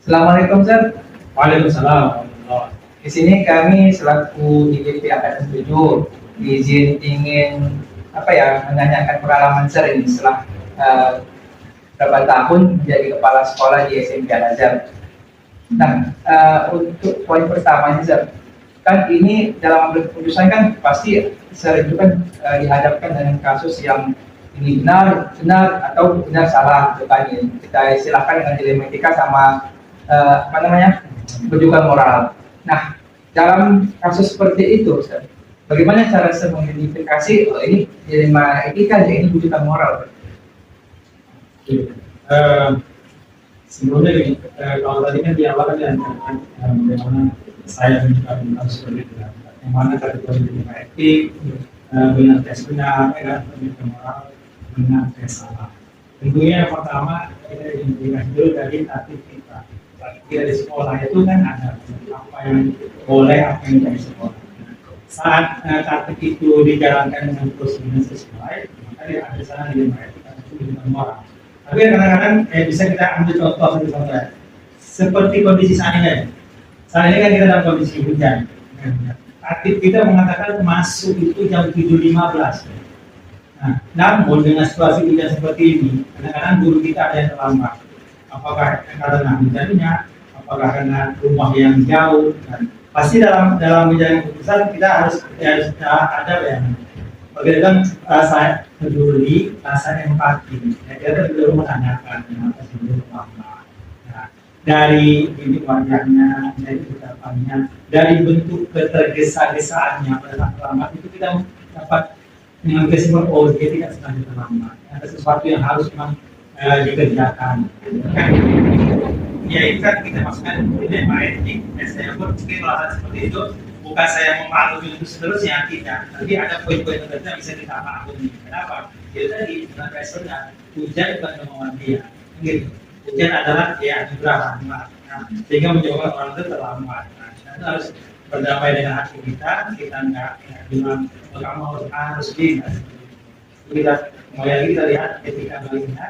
Assalamualaikum, Sir. Waalaikumsalam. Di sini kami selaku DPP Angkatan 7 izin ingin menanyakan pengalaman Sir ini setelah eh, berapa tahun menjadi kepala sekolah di SMP Al-Azhar. Nah, untuk poin pertamanya, Sir, kan ini dalam ambil keputusan kan pasti Sir itu kan dihadapkan dengan kasus yang ini benar atau benar salah, gitu kan. Kita istilahkan dengan dilematika sama rujukan moral. Nah, dalam kasus seperti itu, Sir, bagaimana cara Sir mengidentifikasi ini dilema etika, ini rujukan moral? Sebelumnya gini, kalau tadi kan di awal kan bagaimana saya menyikapi kasus seperti itu, yang mana kategori dilema etik, benar tes benar, rujukan moral, benar tes salah. Tentunya yang pertama kita identifikasi dulu dari tatib kita. Tatib di sekolah itu kan ada apa yang boleh, apa yang tidak sekolah. Saat tatib itu dijalankan dengan prosedur sesuai, maka dia ada sana dilema etik atau rujukan moral. Tapi kadang-kadang bisa kita ambil contoh satu contoh, seperti kondisi saat ini. Saat ini kan kita dalam kondisi hujan. Tatib kita mengatakan masuk itu jam 7.15. Nah, namun dengan situasi hujan seperti ini, kadang-kadang guru kita ada yang terlambat. Apakah karena hujannya, apakah karena rumah yang jauh, dan pasti dalam menjalani keputusan kita harus ada yang bagaimana rasa peduli, rasa empati. Kita perlu menanyakan kenapa sebelum terlambat. Nah, dari ini wajahnya, dari ucapannya, dari bentuk ketergesa-gesaannya pada saat terlambat itu kita dapat dengan kesimpulan, oh dia tidak sengaja terlambat, ada sesuatu yang harus memang dikerjakan. Ya itu kan kita maksudkan dilema etik. Saya pun mungkin merasa seperti itu, bukan saya memahami itu seterusnya, tidak. Tapi ada poin-poin tertentu yang bisa kita pahami. Kenapa? Jadi tadi dengan responnya hujan bukan kemauan dia. Gitu. Hujan adalah dia anugerah rahmat. Sehingga menyebabkan orang itu terlambat. Nah, kita harus berdamai dengan hati kita nggak bilang kamu harus dinas. Kita mulai kita lihat etika baiknya,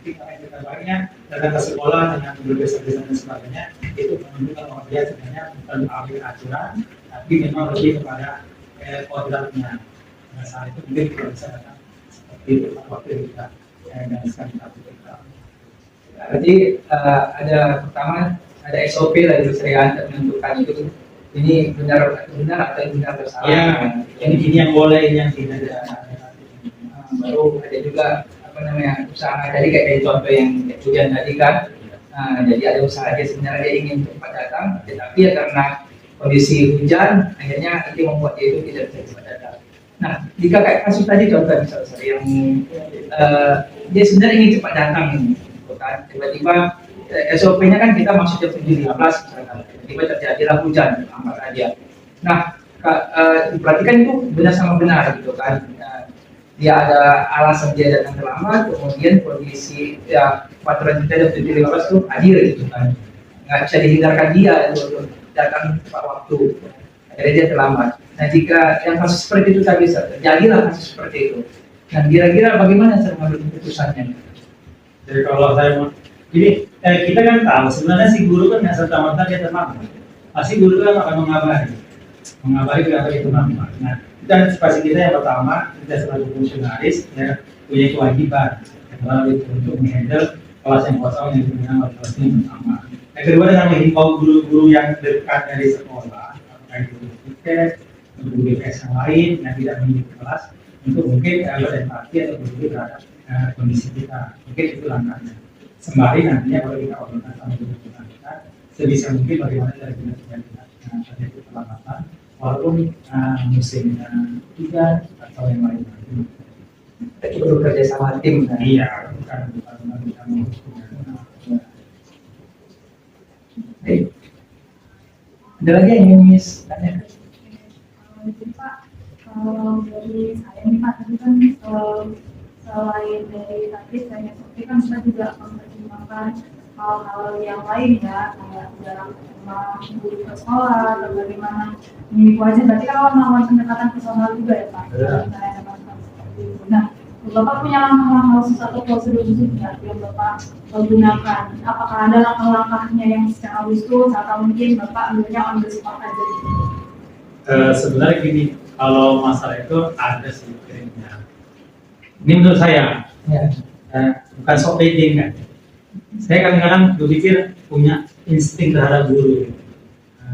etika baiknya datang ke sekolah dengan berbeza-beza dan sebagainya, itu menunjukkan bahwa dia sebenarnya bukan ambil aturan, tapi memang lebih kepada kodratnya. Pada saat itu mungkin kita bisa datang seperti itu waktu kita gariskan kita. Berarti pertama ada SOP lah di Serian menentukan itu. Ini benar atau benar bersalah. Ya, ini yang boleh, yang tidak ada. Baru ada juga usaha tadi kayak contoh yang hujan tadi kan. Jadi ada usaha dia sebenarnya dia ingin cepat datang, tetapi ya karena kondisi hujan akhirnya itu membuat dia itu tidak bisa cepat datang. Nah, jika kayak kasus tadi contoh misalnya yang dia sebenarnya ingin cepat datang ini, kan tiba-tiba SOP-nya kan kita masuk jam 7.15 misalkan, tiba-tiba terjadilah hujan apa saja. Nah, berarti kan itu benar sama benar gitu kan. Dia ada alasan dia datang terlambat, kemudian kondisi peraturan kita jam 7.15 itu hadir gitu kan. Nggak bisa dihindarkan dia untuk datang tepat waktu. Akhirnya dia terlambat. Nah, jika yang kasus seperti itu tadi terjadilah kasus seperti itu. Nah, kira-kira bagaimana saya mengambil keputusannya? Jadi kalau saya ini kita kan tahu sebenarnya si guru kan nggak serta-merta dia terlambat. Pasti guru kan akan mengabari kenapa dia terlambat. Nah, itu antisipasi kita yang pertama, kita sebagai fungsionaris ya punya kewajiban untuk menghandle kelas yang kosong yang dengan kelasnya bersama. Yang kedua dengan menghimbau guru-guru yang dekat dari sekolah, apakah itu tiket, guru BPS yang lain yang tidak mengikuti kelas, untuk mungkin berempati atau peduli terhadap kondisi kita. Mungkin itu langkahnya. Sembari nantinya kalau kita obrolkan sama guru kita, sebisa mungkin bagaimana cara kita terjadi perlambatan, walaupun musimnya hujan atau yang lain-lain. Kita perlu kerja sama tim. Kan? Iya, bukan kita Baik. Ada lagi yang ingin Miss tanya? Jadi Pak, kalau dari saya nih Pak, tadi kan selain dari tadi saya SOP kan kita juga mempertimbangkan hal-hal yang lain ya, kayak dalam guru ke sekolah atau bagaimana ini wajib. Berarti kalau melakukan pendekatan personal juga ya Pak. Nah, Bapak punya langkah-langkah khusus atau prosedur khusus nggak yang Bapak gunakan? Apakah ada langkah-langkahnya yang secara khusus atau mungkin Bapak ambilnya on the spot aja gitu? Sebenarnya gini, kalau masalah itu ada sih kayaknya. Ini menurut saya, Ya. bukan sok pede kan. Saya kadang-kadang berpikir punya insting terhadap guru.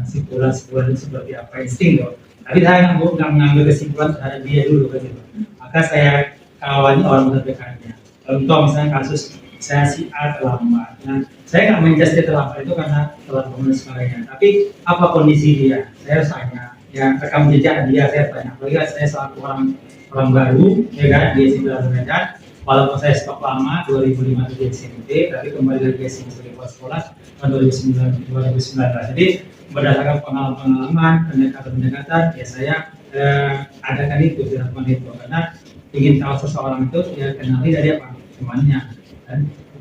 Simpulan-simpulan itu seperti apa insting loh. Tapi saya nggak mengambil kesimpulan terhadap dia dulu kan gitu. Maka saya kawani orang terdekatnya. Contoh misalnya kasus saya si A terlambat. Nah, saya nggak menjudge dia terlambat itu karena telah bangun dan sebagainya. Tapi apa kondisi dia? Saya harus tanya. Ya rekam jejak dia saya tanya. Apalagi saya selaku orang baru, ya kan, dia sih Medan. Walaupun saya stok lama 2005 di SMP, tapi kembali dari SMP sebagai kepala sekolah tahun 2019. Jadi berdasarkan pengalaman, pendekatan, ya saya adakan itu, dilakukan itu karena ingin tahu seseorang itu ya kenali dari apa temannya,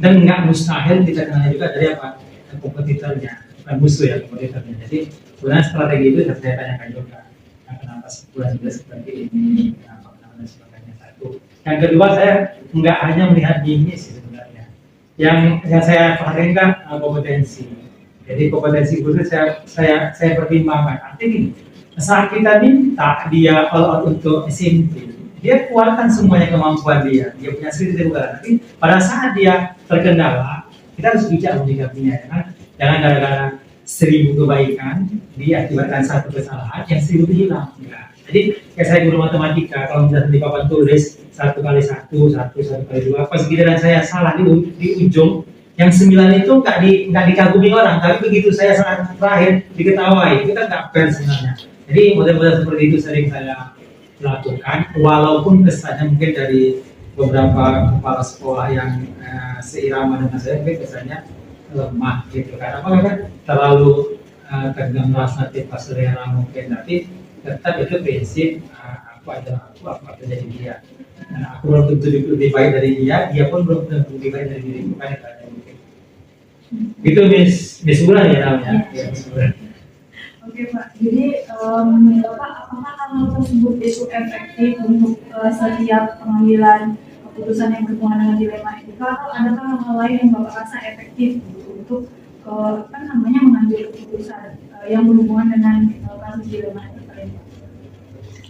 dan nggak mustahil kita kenali juga dari apa kompetitornya, bukan musuh ya kompetitornya. Jadi sebenarnya strategi itu saya tanyakan juga, kenapa sebulan seperti ini, kenapa dan sebagainya. Satu. Yang kedua saya nggak hanya melihat gini sih sebenarnya. Yang saya perhatikan kompetensi. Jadi kompetensi guru saya pertimbangkan. Artinya gini, saat kita minta dia all out untuk SMP, dia keluarkan semuanya kemampuan dia punya skill itu bukan. Tapi pada saat dia terkendala, kita harus bijak menyikapinya, ya kan? Jangan gara-gara 1000 kebaikan diakibatkan satu kesalahan yang 1000 hilang. Ya. Jadi kayak saya guru matematika, kalau misalnya di papan tulis 1 kali 1, 1 kali 2, pas giliran saya salah di ujung, yang 9 itu nggak dikagumi orang, tapi begitu saya salah terakhir diketawai, itu kan nggak fair sebenarnya. Jadi model-model seperti itu sering saya lakukan, walaupun kesannya mungkin dari beberapa kepala sekolah yang seirama dengan saya, mungkin kesannya lemah gitu kan, apakah terlalu tegang rasa tipe selera mungkin, tapi tetap itu prinsip aku adalah aku apa jadi dia. Nah, aku belum tentu lebih baik dari dia pun belum tentu lebih baik dari diriku kan itu ada mungkin. Itu Miss Bulan ya namanya. Ya, Miss Bulan. Oke Pak, jadi menurut Bapak apakah hal tersebut itu efektif untuk setiap pengambilan keputusan yang berhubungan dengan dilema etika, atau adakah hal lain yang Bapak rasa efektif untuk mengambil keputusan yang berhubungan dengan kasus dilema etika ini?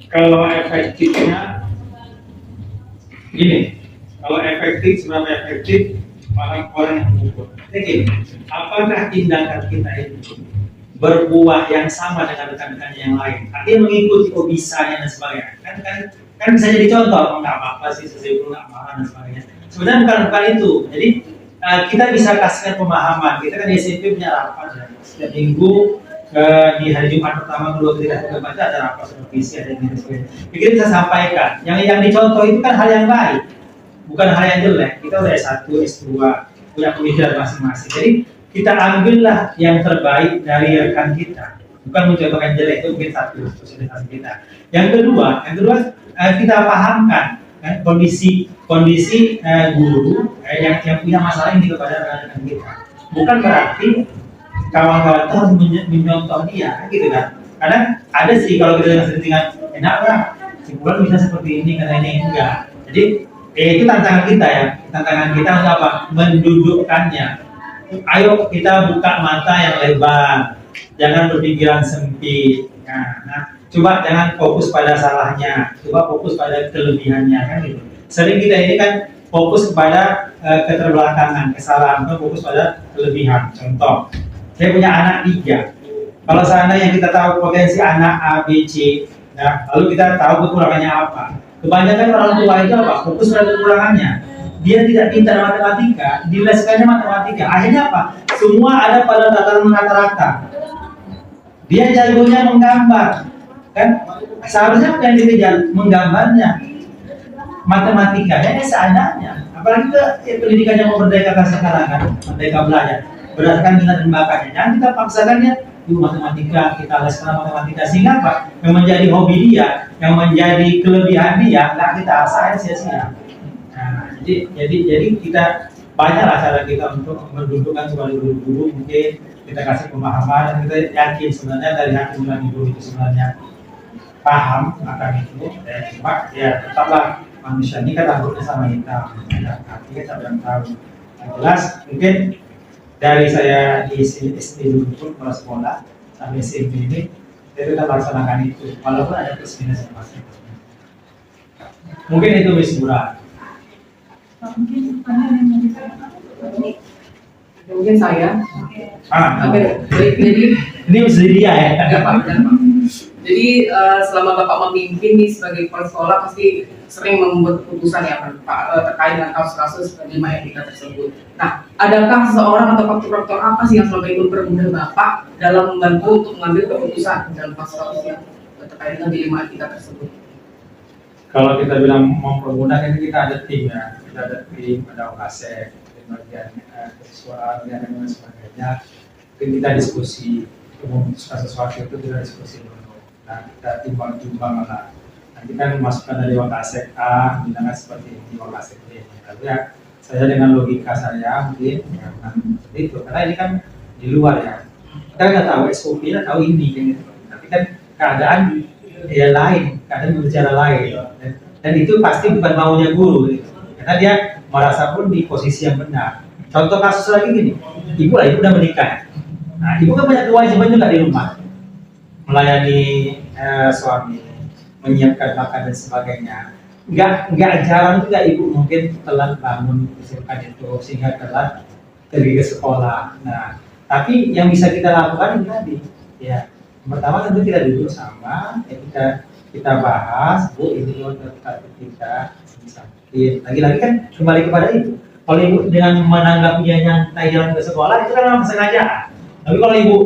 Kalau efektifnya gini, kalau sebenarnya efektif orang yang mengukur. Jadi apakah tindakan kita itu berbuah yang sama dengan rekan-rekan yang lain? Artinya mengikuti bisanya dan sebagainya. Kan bisa jadi contoh, nggak apa-apa sih, sesuatu nggak marah dan sebagainya. Sebenarnya bukan itu. Jadi kita bisa kasihkan pemahaman. Kita kan di SMP punya rapat ya. Setiap minggu di hari Jumat pertama, kedua, ketiga, keempat ada rapat supervisi, ada yang sebagainya. Kita bisa sampaikan. Yang dicontoh itu kan hal yang baik, bukan hal yang jelek. Kita udah S1, S2, punya pemikiran masing-masing. Jadi kita ambillah yang terbaik dari rekan kita, bukan mencontohkan jelek. Itu mungkin satu sosialisasi kita. Yang kedua kita pahamkan kan, kondisi guru yang punya masalah ini kepada rekan-rekan kita. Bukan berarti kawan-kawan itu harus menyontoh dia, gitu kan? Karena ada sih kalau kita dengan settingan enak lah, simpulan bisa seperti ini karena ini enggak. Jadi itu tantangan kita ya. Tantangan kita untuk apa? Mendudukkannya. Ayo kita buka mata yang lebar, jangan berpikiran sempit. Nah, coba jangan fokus pada salahnya, coba fokus pada kelebihannya kan gitu. Sering kita ini kan fokus kepada keterbelakangan, kesalahan, fokus pada kelebihan. Contoh, saya punya anak 3. Kalau seandainya kita tahu potensi anak A, B, C, ya, lalu kita tahu kekurangannya apa. Kebanyakan orang tua itu apa? Fokus pada kekurangannya. Dia tidak pintar matematika, dileskannya matematika. Akhirnya apa? Semua ada pada tataran rata-rata. Dia jagonya menggambar, kan? Seharusnya yang dikejar menggambarnya, matematikanya seadanya. Apalagi pendidikannya mau merdeka sekarang kan, merdeka belajar. Berdasarkan minat dan bakatnya. Jangan kita paksakannya di matematika, kita leskan matematika, sehingga apa? Yang menjadi hobi dia, yang menjadi kelebihan dia, nggak kita asahin sia-sia. Nah, jadi kita banyaklah cara kita untuk mendudukkan sebagai guru-guru, mungkin kita kasih pemahaman dan kita yakin sebenarnya dari hati nurani guru itu sebenarnya paham akan itu. Cuma ya tetaplah manusia ini kan rambutnya sama hitam, ada artinya siapa yang tahu. Yang jelas mungkin dari saya di SD dulu pun kalau sekolah sampai SMP ini saya tetap laksanakan itu, walaupun ada plus minusnya masing-masing. Mungkin itu Miss Murah. Mungkin pertanyaan yang mau ditanyakan Mungkin saya. Oke. Baik, jadi Ini mesti dia ya. enggak Pak, benar, Pak. Jadi selama Bapak memimpin nih sebagai kepala sekolah pasti sering membuat keputusan ya Pak terkait dengan kasus-kasus penerimaan etika tersebut. Nah, adakah seseorang atau faktor-faktor apa sih yang selama itu mempermudah Bapak dalam membantu untuk mengambil keputusan dalam kasus-kasus yang terkait dengan dilema etika tersebut? Kalau kita bilang mempermudah kan kita ada tim ya, kita ada tim, ada OKASEK, bagian kesisuaan dan lain sebagainya. Mungkin kita diskusi, memutuskan sesuatu itu kita diskusi dulu. Nah, kita timbang-timbang lah. Nanti kan masukan dari OKASEK A, bilangnya seperti ini, OKASEK B. Lalu ya, saya dengan logika saya mungkin ya, seperti itu. Karena ini kan di luar ya. Kita nggak tahu SOP-nya, tahu ini kan gitu. Tapi kan keadaan ya lain, keadaan berbicara lain. Dan itu pasti bukan maunya guru, gitu. Karena dia merasa pun di posisi yang benar. Contoh kasus lagi gini, ibu udah menikah. Nah, ibu kan banyak kewajiban juga di rumah, melayani suami, menyiapkan makan dan sebagainya. Nggak jarang juga ibu mungkin telat bangun kesibukan itu sehingga telat pergi ke sekolah. Nah, tapi yang bisa kita lakukan ini tadi, ya. Pertama tentu kita duduk sama, ya kita bahas, Bu, ini loh terkait kita. Lagi-lagi kan kembali kepada ibu. Kalau ibu dengan menanggapinya nyantai jalan ke sekolah itu kan memang sengaja. Tapi kalau ibu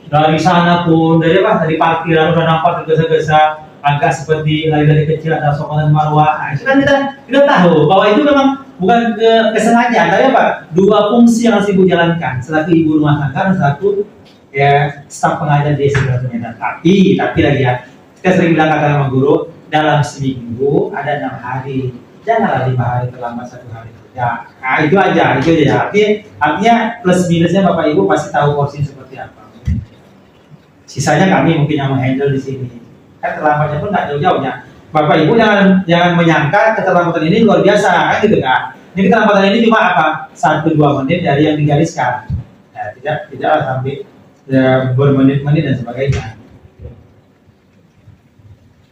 dari sana pun dari parkiran udah nampak tergesa-gesa agak seperti lari dari kecil ada sokongan marwah, itu kan kita tahu bahwa itu memang bukan kesengajaan, tapi dua fungsi yang harus ibu jalankan selaku ibu rumah tangga dan selaku ya staf pengajar di SD Medan. Tapi lagi ya, kita sering bilang kata sama guru dalam seminggu ada 6 hari, janganlah 5 hari terlambat 1 hari. Ya, nah, itu aja. Artinya plus minusnya Bapak Ibu pasti tahu porsi seperti apa. Sisanya kami mungkin yang menghandle di sini. Kan terlambatnya pun nggak jauh-jauhnya. Bapak Ibu jangan menyangka keterlambatan ini luar biasa, kan gitu kan? Ini keterlambatan ini cuma apa? 1-2 menit dari yang digariskan. Ya, tidak sampai ya, bermenit-menit dan sebagainya.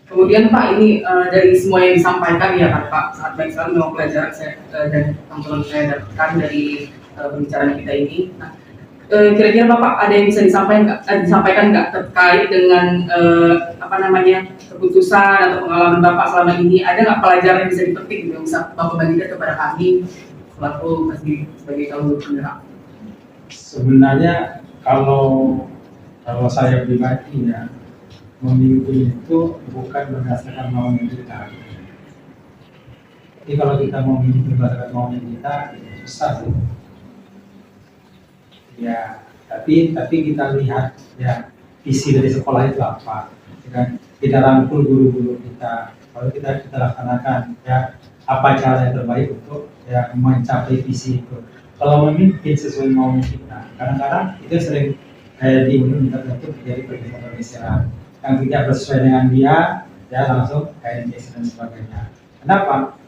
Kemudian Pak, ini dari semua yang disampaikan ya kan Pak, sangat baik sekali memang pelajaran saya dan teman-teman saya dapatkan dari pembicaraan kita ini. Nah, kira-kira Bapak ada yang bisa disampaikan nggak terkait dengan keputusan atau pengalaman Bapak selama ini? Ada nggak pelajaran yang bisa dipetik yang bisa Bapak bagikan kepada kami selaku sebagai calon penggerak? Sebenarnya kalau saya pribadi ya, memimpin itu bukan berdasarkan maunya kita. Jadi kalau kita mau memimpin berdasarkan maunya kita, itu susah sih. Ya, tapi kita lihat ya visi dari sekolah itu apa. Dan kita rangkul guru-guru kita. Kalau kita laksanakan ya apa cara yang terbaik untuk ya mencapai visi itu. Kalau memimpin sesuai maunya kita, kadang-kadang itu sering diminta untuk menjadi pergeseran yang tidak sesuai dengan dia, ya langsung KNS dan sebagainya. Kenapa?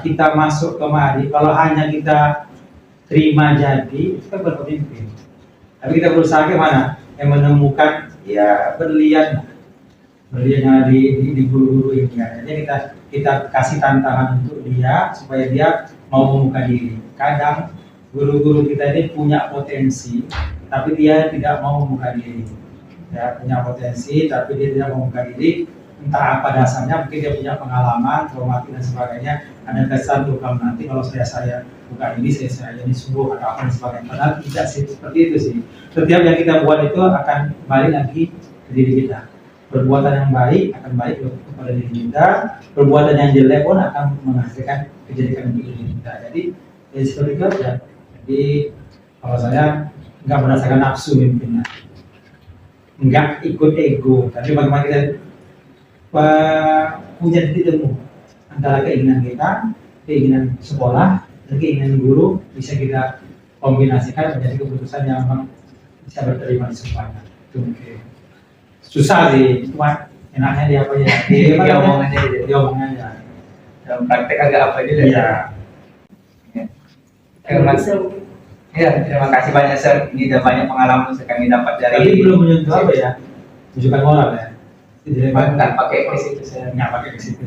Kita masuk kemari, kalau hanya kita terima jadi, itu kan berpemimpin. Tapi kita berusaha kemana? Yang menemukan, ya berlian di guru-guru ini. Ya. Jadi kita kasih tantangan untuk dia, supaya dia mau membuka diri. Kadang guru-guru kita ini punya potensi, tapi dia tidak mau membuka diri. Ya, punya potensi tapi dia tidak mau membuka diri, entah apa dasarnya, mungkin dia punya pengalaman traumatik dan sebagainya, ada kesan tuh kalau nanti kalau saya buka ini saya ini sembuh atau apa dan sebagainya. Padahal tidak sih seperti itu sih. Setiap yang kita buat itu akan balik lagi ke diri kita. Perbuatan yang baik akan baik kepada diri kita, perbuatan yang jelek pun akan menghasilkan kejelekan untuk diri kita. Jadi seperti itu aja. Jadi kalau saya nggak berdasarkan nafsu mimpinnya, nggak ikut ego, tapi bagaimana kita punya titik temu antara keinginan kita, keinginan sekolah, dan keinginan guru bisa kita kombinasikan menjadi keputusan yang memang bisa berterima di semuanya. Itu mungkin susah sih, cuma enaknya dia apa ya? Dia omong aja. dalam praktek agak apa juga. Iya. Terima, ya, terima kasih banyak Sir. Ini ada banyak pengalaman yang kami dapat dari. Tapi belum menyentuh apa ya? Rujukan moral ya. Nggak pakai ke situ saya. Nggak pakai ke situ.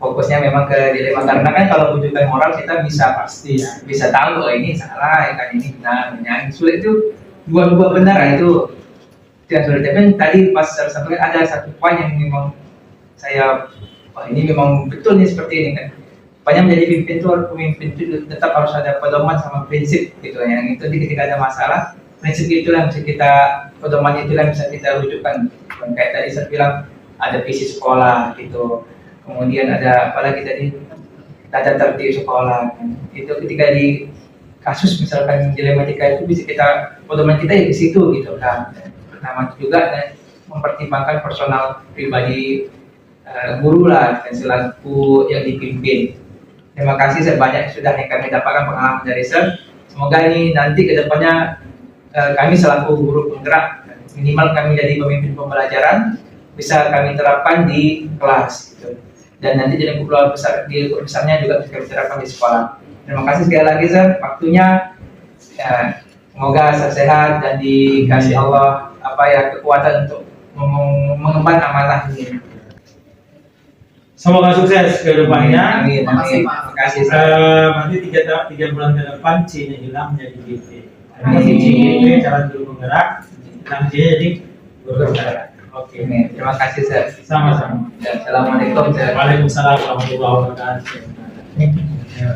Fokusnya memang ke dilema karena kan kalau rujukan moral kita bisa pasti ya, bisa tahu oh ini salah, ya kan ini benar, yang sulit itu dua benar itu yang sulit. Tapi tadi pas saya sampaikan ada satu poin yang memang saya ini memang betul nih seperti ini kan. Banyak menjadi pemimpin itu tetap harus ada pedoman sama prinsip gitu. Yang itu ketika ada masalah, prinsip itulah yang bisa kita pedoman itulah yang bisa kita rujukan. Kayak tadi saya bilang ada visi sekolah gitu. Kemudian ada apalagi tadi tata tertib sekolah kan. Itu ketika di kasus misalkan dilematika itu bisa kita pedoman kita ya di situ gitu kan. Pertama juga mempertimbangkan personal pribadi guru lah dan selaku yang dipimpin. Terima kasih sebanyak sudah yang kami dapatkan pengalaman dari Sir. Semoga ini nanti kedepannya kami selaku guru penggerak minimal kami jadi pemimpin pembelajaran bisa kami terapkan di kelas gitu. Dan nanti jadi guru besarnya juga bisa kami terapkan di sekolah. Terima kasih sekali lagi Sir waktunya. Ya, semoga sehat dan dikasih Allah kekuatan untuk mengemban amanah ini. Semoga sukses ke depannya. Amin. Terima kasih. Nanti 3 bulan ke depan C-nya hilang menjadi GP. Amin. GP cara guru penggerak, dan C jadi guru penggerak. Oke. Terima kasih Sir. Sama-sama. Dan assalamualaikum Sir. Waalaikumsalam warahmatullahi wabarakatuh. Ya.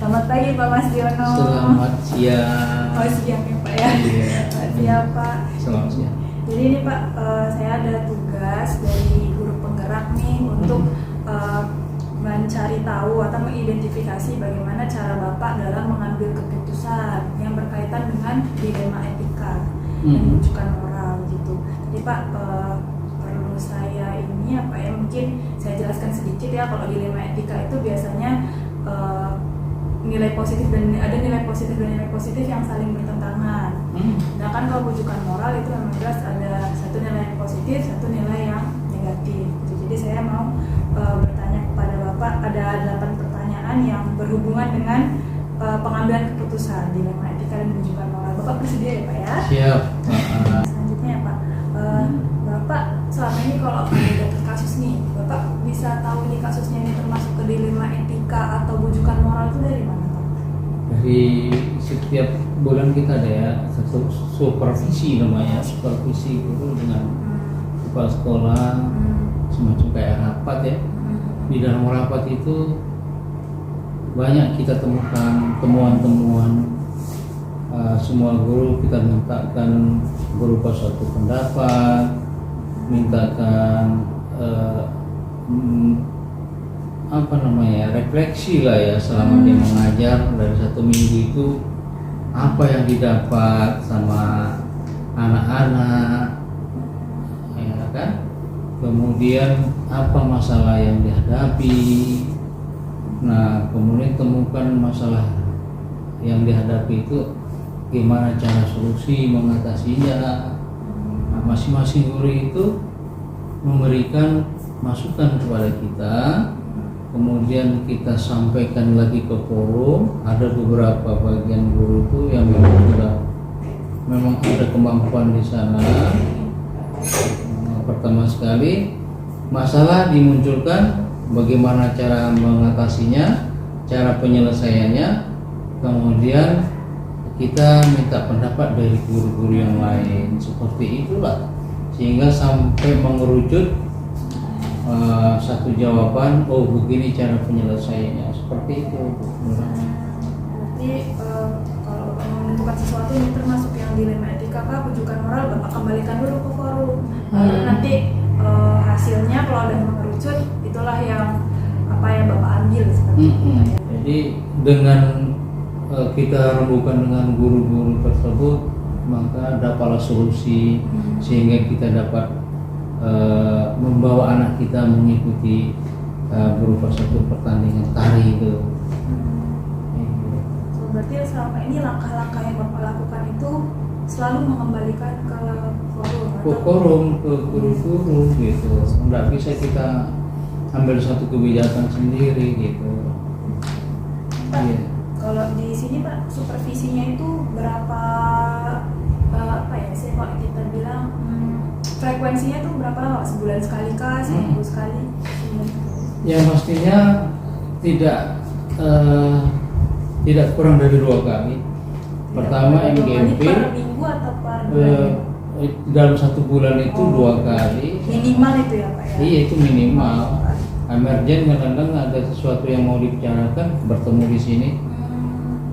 Selamat pagi Pak Mas Diono. Selamat siang. Oh siang ya Pak ya. Iya. Selamat siang Pak. Selamat siang. Jadi ini Pak, saya ada tugas dari guru penggerak nih untuk mencari tahu atau mengidentifikasi bagaimana cara Bapak dalam mengambil keputusan yang berkaitan dengan dilema etika dan rujukan moral gitu. Jadi Pak, perlu saya ini apa ya, mungkin saya jelaskan sedikit ya. Kalau dilema etika itu biasanya nilai positif dan ada nilai positif dan nilai positif yang saling bertentangan. Nah kan kalau rujukan moral itu memang jelas ada satu nilai yang positif, satu nilai yang negatif. Jadi saya mau bertanya kepada Bapak, ada 8 pertanyaan yang berhubungan dengan pengambilan keputusan dilema etika dan rujukan moral. Bapak bersedia ya Pak ya? Siap. Selanjutnya ya Pak, Bapak selama ini kalau ada kasus nih, Bapak bisa tahu ini kasusnya ini termasuk ke dilema etika atau rujukan moral itu dari mana Pak? Dari setiap bulan kita ada ya satu supervisi namanya. Supervisi itu dengan kepala sekolah semacam kayak rapat ya. Di dalam rapat itu banyak kita temukan temuan-temuan. Semua guru kita mintakan berupa suatu pendapat, mintakan refleksi lah ya selama dia mengajar dari 1 minggu itu apa yang didapat sama anak-anak ya kan, kemudian apa masalah yang dihadapi. Nah kemudian temukan masalah yang dihadapi itu gimana cara solusi mengatasinya. Nah, masing-masing guru itu memberikan masukan kepada kita, kemudian kita sampaikan lagi ke forum. Ada beberapa bagian guru itu yang memang ada kemampuan di sana. Pertama sekali masalah dimunculkan, bagaimana cara mengatasinya, cara penyelesaiannya, kemudian kita minta pendapat dari guru-guru yang lain. Seperti itulah sehingga sampai mengerucut satu jawaban, oh begini cara penyelesaiannya, seperti itu. Berarti kalau Bapak menentukan sesuatu ini termasuk yang dilema etika Pak, rujukan moral, Bapak kembalikan dulu ke forum. Lalu nanti hasilnya kalau ada mengerucut, itulah yang apa yang Bapak ambil seperti itu Pak, ya. Jadi dengan kita rembukan dengan guru-guru tersebut, maka dapatlah solusi sehingga kita dapat membawa anak kita mengikuti berupa satu pertandingan tari itu. So, berarti selama ini langkah-langkah yang Bapak lakukan itu selalu mengembalikan ke forum ke forum, ke guru-guru gitu. Nggak bisa kita ambil satu kebijakan sendiri gitu. Pak, Iya. kalau di sini Pak, supervisinya itu berapa, apa ya, saya kalau kita bilang frekuensinya itu berapa lama? Sebulan sekali kah? Seminggu sekali? Yang pastinya tidak kurang dari 2 kali. Pertama Dua kali MGMP per minggu atau per bulan? dalam 1 bulan itu 2 kali. Minimal itu ya Pak ya? Iya, itu minimal. Emergen kadang-kadang ada sesuatu yang mau dibicarakan, bertemu di sini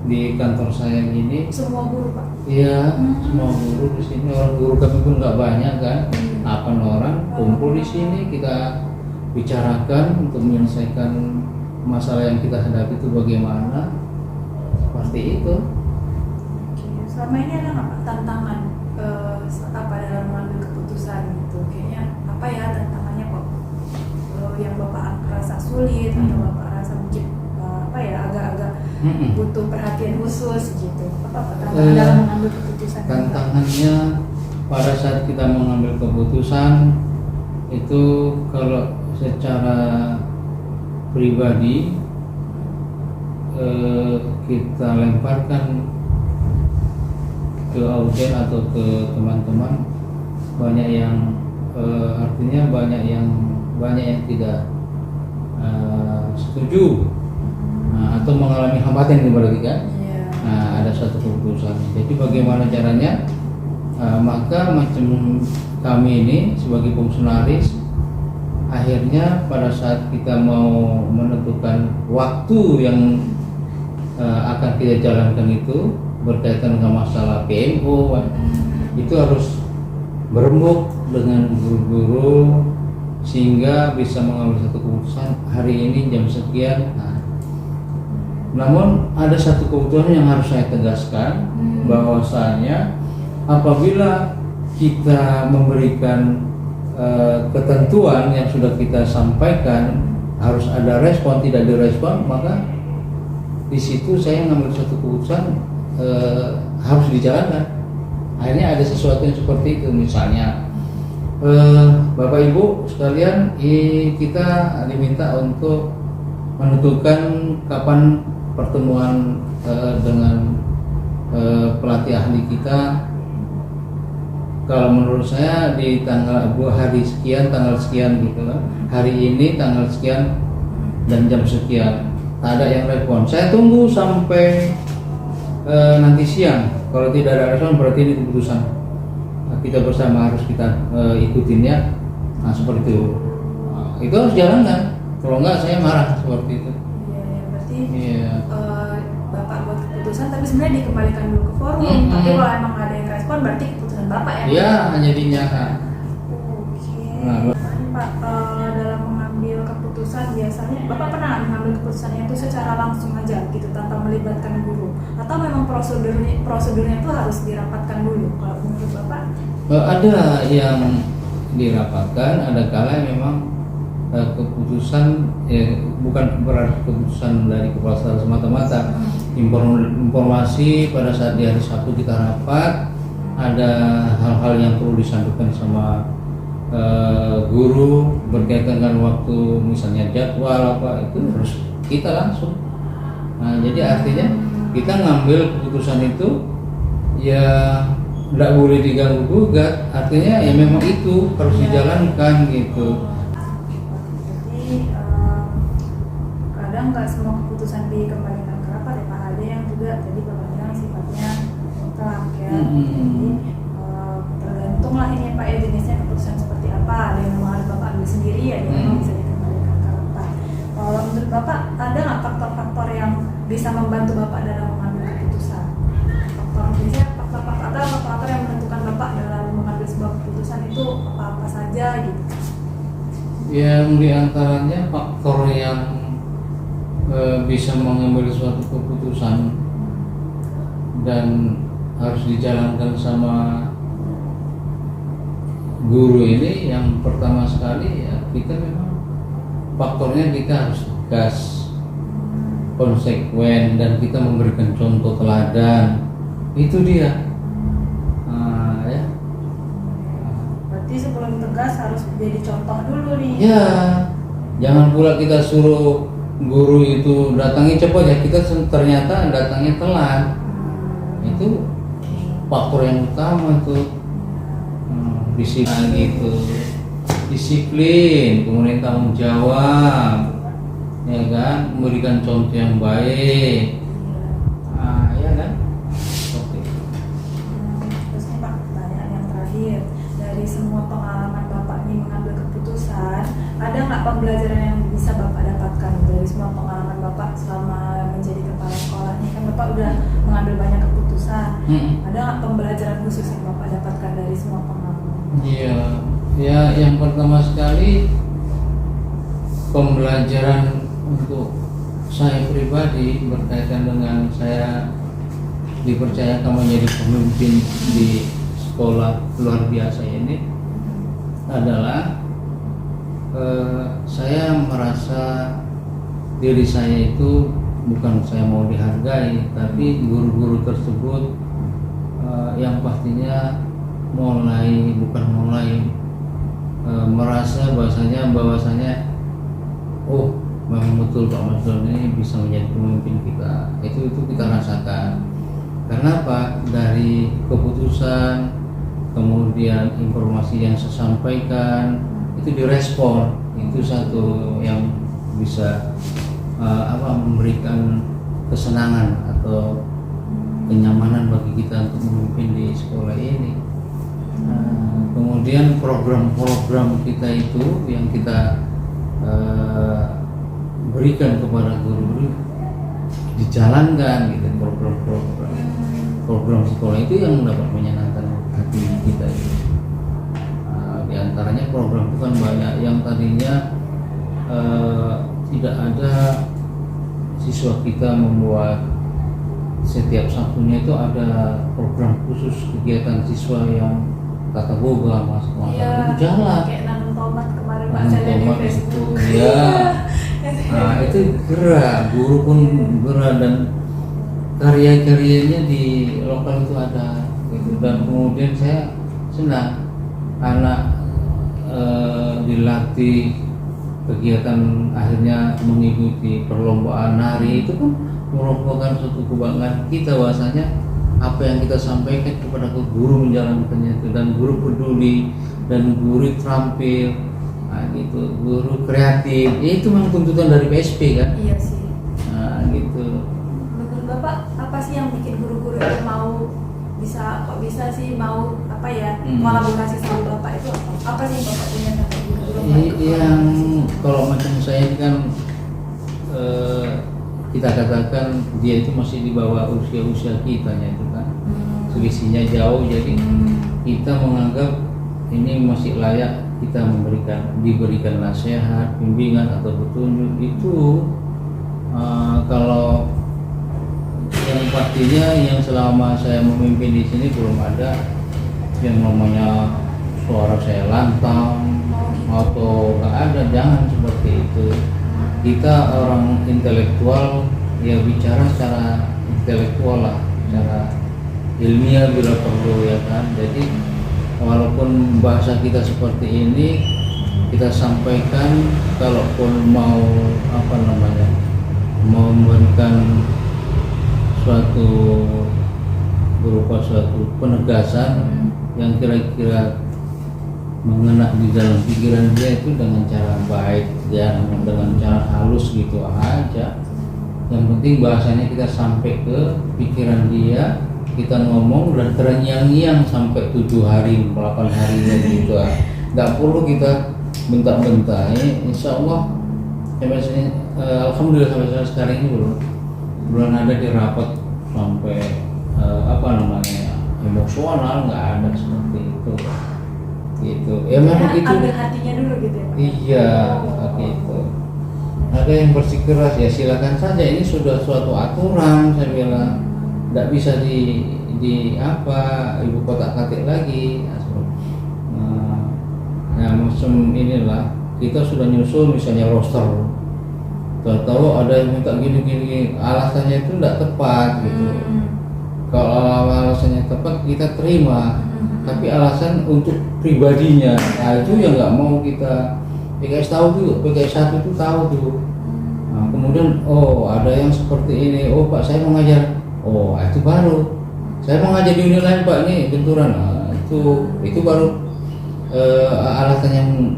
di kantor saya gini. Semua guru Pak? Iya, semua guru di sini. Orang guru kami pun nggak banyak kan, 8 orang kumpul di sini, kita bicarakan untuk menyelesaikan masalah yang kita hadapi itu bagaimana. Seperti itu. Oke. Selama ini ada nggak Pak tantangan apa dalam mengambil keputusan gitu? Kayaknya apa ya tantangannya kok yang Bapak rasa sulit atau Bapak rasa mungkin apa ya agak-agak butuh perhatian khusus gitu? Apa tantangan dalam mengambil keputusan? Tantangannya pada saat kita mengambil keputusan itu, kalau secara pribadi kita lemparkan ke audien atau ke teman-teman, banyak yang artinya banyak yang tidak setuju, atau mengalami hambatan itu berarti kan. Ada satu keputusan. Jadi bagaimana caranya? Maka macam kami ini sebagai fungsionaris, akhirnya pada saat kita mau menentukan waktu yang akan kita jalankan itu berkaitan dengan masalah PMO, itu harus berembuk dengan guru-guru sehingga bisa mengambil satu keputusan hari ini jam sekian. Namun ada satu keputusan yang harus saya tegaskan, bahwasanya apabila kita memberikan ketentuan yang sudah kita sampaikan harus ada respon, tidak direspon, maka di situ saya mengambil satu keputusan harus dijalankan. Akhirnya ada sesuatu yang seperti itu, misalnya Bapak Ibu sekalian, kita diminta untuk menentukan kapan pertemuan dengan pelatih ahli kita. Kalau menurut saya di tanggal hari sekian, tanggal sekian gitu kan. Hari ini tanggal sekian dan jam sekian. Tak ada yang respon. Saya tunggu sampai nanti siang. Kalau tidak ada respon berarti ini keputusan kita bersama harus kita ikutin ya. Nah seperti itu. Itu harus jalankan. Kalau enggak saya marah seperti itu. Iya, berarti Iya. Bapak buat keputusan tapi sebenarnya dikembalikan dulu ke forum. Tapi kalau emang nggak ada yang respon berarti keputusan Bapak ya? Iya, jadinya. Oke. Nah, Pak, dalam mengambil keputusan biasanya Bapak pernah nggak mengambil keputusannya itu secara langsung aja gitu tanpa melibatkan guru? Atau memang prosedurnya itu harus dirapatkan dulu? Kalau menurut Bapak? Ada yang dirapatkan, ada kala memang keputusan bukan berarti keputusan dari kepala sekolah semata-mata. Informasi pada saat di hari Sabtu kita rapat, ada hal-hal yang perlu disampaikan sama guru berkaitan dengan waktu, misalnya jadwal apa, itu harus kita langsung. Nah, jadi artinya kita ngambil keputusan itu ya tidak boleh diganggu gugat, artinya ya memang itu harus dijalankan gitu. Jadi kadang nggak semua keputusan dikembalikan ke rapat ya Pak, ada yang juga tadi Bapak bilang sifatnya mutlak ya. Jadi tergantung lah ini Pak ya jenisnya keputusan seperti apa. Ada yang memang harus Bapak ambil sendiri ya, yang memang bisa dikembalikan ke rapat. Kalau menurut Bapak ada nggak faktor-faktor yang bisa membantu Bapak dalam mengambil keputusan? Faktor yang menentukan Bapak dalam mengambil sebuah keputusan itu apa-apa saja gitu? Yang diantaranya faktor yang bisa mengambil suatu keputusan dan harus dijalankan sama guru ini, yang pertama sekali ya kita memang faktornya kita harus tegas, konsekuen, dan kita memberikan contoh teladan. Itu dia. menjadi contoh dulu nih. Ya, jangan pula kita suruh guru itu datangi cepat ya, kita ternyata datangnya telat. Itu faktor yang utama tuh. Disiplin gitu, disiplin, kemudian tanggung jawab, ya kan, memberikan contoh yang baik, ya kan. Oke. Terus nih Pak, pertanyaan yang terakhir, dari semua pengalaman Bapak ini mengambil keputusan, ada nggak pembelajaran yang bisa Bapak dapatkan dari semua pengalaman Bapak selama menjadi kepala sekolah ini? Kan Bapak udah mengambil banyak keputusan, ada nggak pembelajaran khusus yang Bapak dapatkan dari semua pengalaman? Iya, ya yang pertama sekali pembelajaran untuk saya pribadi berkaitan dengan saya dipercayakan menjadi pemimpin di sekolah luar biasa ini adalah saya merasa diri saya itu bukan saya mau dihargai, tapi guru-guru tersebut yang pastinya merasa bahwasanya oh memang betul Pak Masdul ini bisa menjadi pemimpin kita. Itu kita rasakan. Karena apa? Dari keputusan, kemudian informasi yang saya sampaikan itu direspon. Itu satu yang bisa memberikan kesenangan atau kenyamanan bagi kita untuk memimpin di sekolah ini. Kemudian program-program kita itu yang kita berikan kepada guru-guru dijalankan gitu, program sekolah itu yang dapat menyenangkan hati kita itu. Di antaranya program itu kan banyak yang tadinya tidak ada siswa kita membuat setiap Sabtunya itu ada program khusus kegiatan siswa yang kata boga masuk Iya, itu jalan. Kayak nanam tomat kemarin Pak Nanam saya di tomat Facebook. Iya. Nah itu gerak, guru pun gerak dan karya-karyanya di lokal itu ada gitu. Dan kemudian saya senang anak dilatih kegiatan akhirnya mengikuti perlombaan nari itu kan merupakan suatu kebanggaan kita bahwasanya apa yang kita sampaikan kepada guru menjalankannya itu, dan guru peduli dan guru terampil, gitu, guru kreatif. Ya itu memang tuntutan dari PSP kan. Iya sih. Gitu. Menurut Bapak apa sih yang bikin guru-guru itu mau bisa sih mau kolaborasi sama Bapak itu apa? Apa sih yang Bapak punya sampai guru-guru? Yang kalau macam saya kan kita katakan dia itu masih di bawah usia kita ya itu kan, selisihnya jauh, jadi kita menganggap ini masih layak kita diberikan nasihat, bimbingan atau petunjuk itu. Kalau yang pastinya yang selama saya memimpin di sini belum ada yang namanya suara saya lantang atau nggak ada, jangan seperti itu. Kita orang intelektual ya bicara secara intelektual lah, secara ilmiah bila perlu ya kan. Jadi walaupun bahasa kita seperti ini kita sampaikan, kalaupun mau memberikan suatu berupa suatu penegasan yang kira-kira mengena di dalam pikiran dia itu dengan cara baik ya, dengan cara halus gitu aja. Yang penting bahasanya kita sampai ke pikiran dia, kita ngomong dan terngiang-ngiang sampai 7 hari 8 hari gitu. Nggak perlu kita bentak-bentak. Insya Allah alhamdulillah sampai sekarang ini belum ada di rapat sampai emosional, nggak ada seperti itu. Gitu ya, memang itu ambil hatinya dulu gitu ya Pak? Iya, gitu. Ada yang bersikeras ya silakan saja, ini sudah suatu aturan saya bilang, nggak bisa di ibu kotak-katik lagi. Nah macam inilah kita sudah nyusul misalnya roster, tahu ada yang minta gini alasannya itu nggak tepat gitu. Kalau alasannya tepat kita terima. tapi alasan untuk pribadinya. Nah itu yang nggak mau kita. PKS tahu tuh, PKS 1 itu tahu tuh. Nah, kemudian ada yang seperti ini, Pak saya mau ngajar, itu baru. Saya mau ngajar di unit lain Pak, ini benturan. Nah, itu baru alasan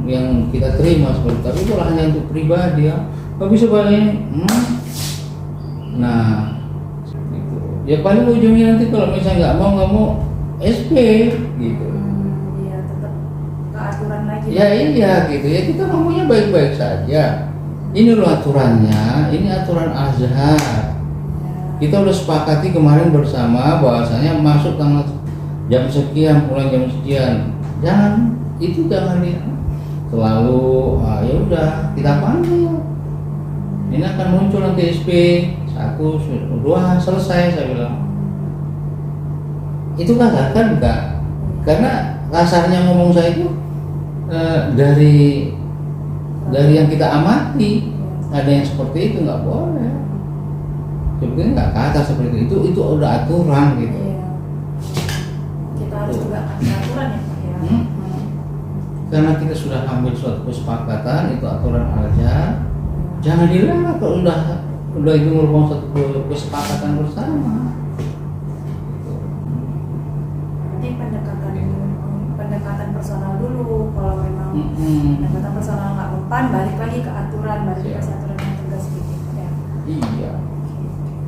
yang kita terima seperti itu. Tapi kalau hanya untuk pribadi ya, nggak bisa banyak. Nah, gitu. Ya paling ujungnya nanti kalau misalnya nggak mau SP gitu. Iya, tetap ke aturan lagi. Ya iya gitu ya, kita ngomongnya baik-baik saja. Ini loh aturannya, ini aturan Azhar. Kita udah sepakati kemarin bersama bahwasanya masuk tanggal jam sekian, pulang jam sekian. Jangan ya selalu ya udah kita panggil. Ini akan muncul nanti SP 1, 2 selesai saya bilang. Itu kan enggak. Karena kasarnya ngomong saya itu dari yang kita amati ada yang seperti itu nggak boleh. Sebetulnya nggak kata seperti itu udah aturan gitu. Iya. Kita harus juga kasih aturan ya Pak ya. Karena kita sudah ambil suatu kesepakatan itu aturan aja, jangan dilanggar kalau udah itu merupakan satu kesepakatan bersama. Nanti pendekatan personal dulu. Kalau memang pendekatan personal nggak mempan, balik lagi ke aturan, balik ke aturan yang tegas gitu ya. Iya.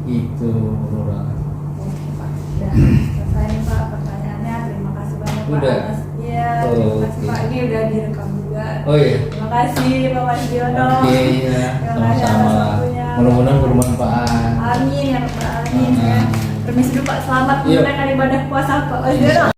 Itu Nora. Oke Pak, udah selesai nih Pak pertanyaannya. Terima kasih banyak Pak Udah. atas terima kasih Pak, ini udah direkam juga. Oh iya. Terima kasih Pak Mardiono. Oke ya, Terima kasih atas sama-sama. waktunya. Mudah-mudahan bermanfaat. Amin ya Rabbal Alamin ya. Permisi dulu Pak, selamat Iya. menunaikan ibadah puasa Pak Insya